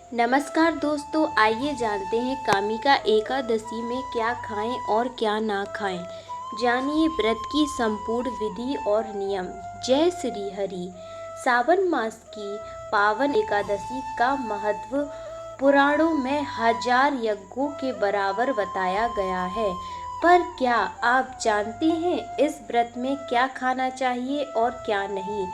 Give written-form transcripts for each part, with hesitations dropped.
नमस्कार दोस्तों, आइए जानते हैं कामिका एकादशी में क्या खाएं और क्या ना खाएं। जानिए व्रत की संपूर्ण विधि और नियम। जय श्री हरि। सावन मास की पावन एकादशी का महत्व पुराणों में 1000 यज्ञों के बराबर बताया गया है। पर क्या आप जानते हैं इस व्रत में क्या खाना चाहिए और क्या नहीं?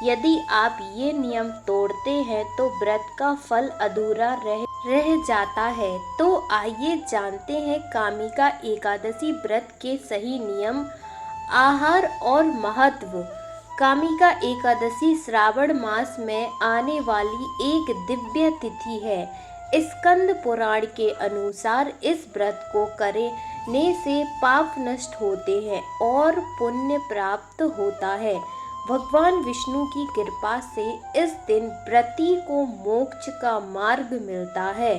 यदि आप ये नियम तोड़ते हैं तो व्रत का फल अधूरा रह जाता है। तो आइए जानते हैं कामिका एकादशी व्रत के सही नियम, आहार और महत्व। कामिका एकादशी श्रावण मास में आने वाली एक दिव्य तिथि है। स्कंद पुराण के अनुसार इस व्रत को करने से पाप नष्ट होते हैं और पुण्य प्राप्त होता है। भगवान विष्णु की कृपा से इस दिन व्रती को मोक्ष का मार्ग मिलता है।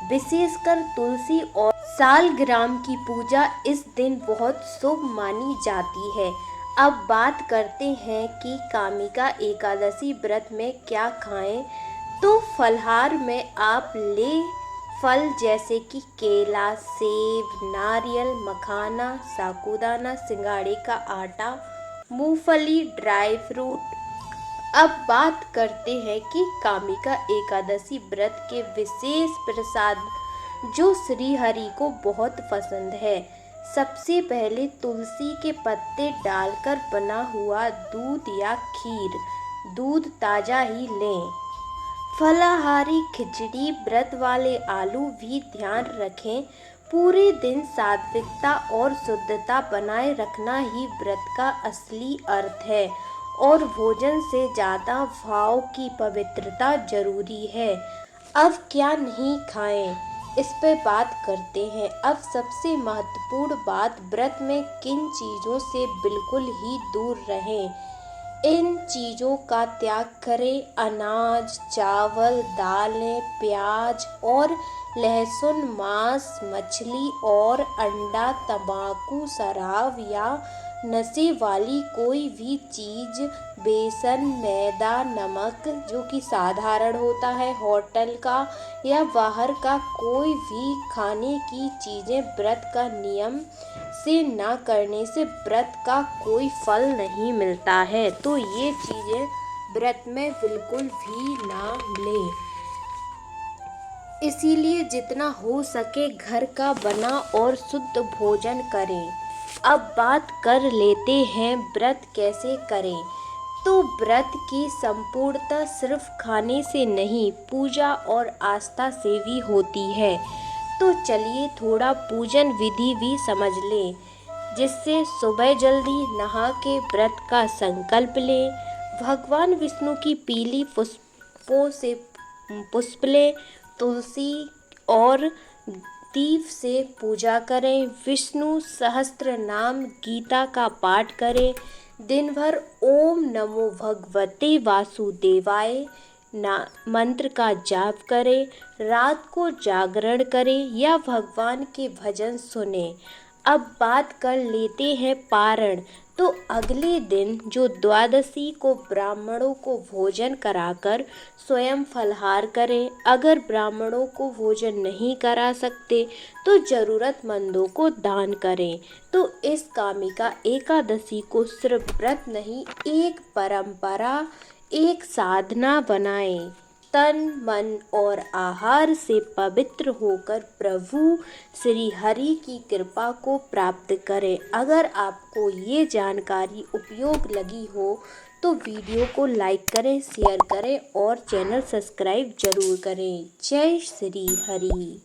विशेषकर तुलसी और सालग्राम की पूजा इस दिन बहुत शुभ मानी जाती है। अब बात करते हैं कि कामिका एकादशी व्रत में क्या खाएं। तो फलहार में आप ले फल जैसे कि केला, सेब, नारियल, मखाना, साबूदाना, सिंघाड़े का आटा, मूंगफली, ड्राई फ्रूट। अब बात करते हैं कि कामिका एकादशी व्रत के विशेष प्रसाद जो श्री हरि को बहुत पसंद है। सबसे पहले तुलसी के पत्ते डालकर बना हुआ दूध या खीर, दूध ताज़ा ही लें। फलाहारी खिचड़ी, व्रत वाले आलू भी ध्यान रखें। पूरे दिन सात्विकता और शुद्धता बनाए रखना ही व्रत का असली अर्थ है और भोजन से ज़्यादा भाव की पवित्रता जरूरी है। अब क्या नहीं खाएं, इस पर बात करते हैं। अब सबसे महत्वपूर्ण बात, व्रत में किन चीज़ों से बिल्कुल ही दूर रहें। इन चीज़ों का त्याग करें। अनाज, चावल, दालें, प्याज और लहसुन, मांस, मछली और अंडा, तंबाकू, शराब या नशे वाली कोई भी चीज़, बेसन, मैदा, नमक जो कि साधारण होता है, होटल का या बाहर का कोई भी खाने की चीज़ें व्रत का नियम से ना करने से व्रत का कोई फल नहीं मिलता है। तो ये चीज़ें व्रत में बिल्कुल भी ना लें। इसीलिए जितना हो सके घर का बना और शुद्ध भोजन करें। अब बात कर लेते हैं व्रत कैसे करें। तो व्रत की संपूर्णता सिर्फ खाने से नहीं, पूजा और आस्था से भी होती है। तो चलिए थोड़ा पूजन विधि भी समझ लें, जिससे सुबह जल्दी नहा के व्रत का संकल्प लें। भगवान विष्णु की पीली पुष्पों से पुष्प लें। तुलसी और दीप से पूजा करें। विष्णु सहस्त्र नाम गीता का पाठ करें। दिन भर ओम नमो भगवते वासुदेवाय मंत्र का जाप करें। रात को जागरण करें या भगवान के भजन सुने। अब बात कर लेते हैं पारण। तो अगले दिन जो द्वादशी को ब्राह्मणों को भोजन कराकर स्वयं फलाहार करें। अगर ब्राह्मणों को भोजन नहीं करा सकते तो ज़रूरतमंदों को दान करें। तो इस कामिका एकादशी को सिर्फ व्रत नहीं, एक परंपरा, एक साधना बनाएं। तन, मन और आहार से पवित्र होकर प्रभु श्री हरि की कृपा को प्राप्त करें। अगर आपको ये जानकारी उपयोग लगी हो तो वीडियो को लाइक करें, शेयर करें और चैनल सब्सक्राइब जरूर करें। जय श्री हरि।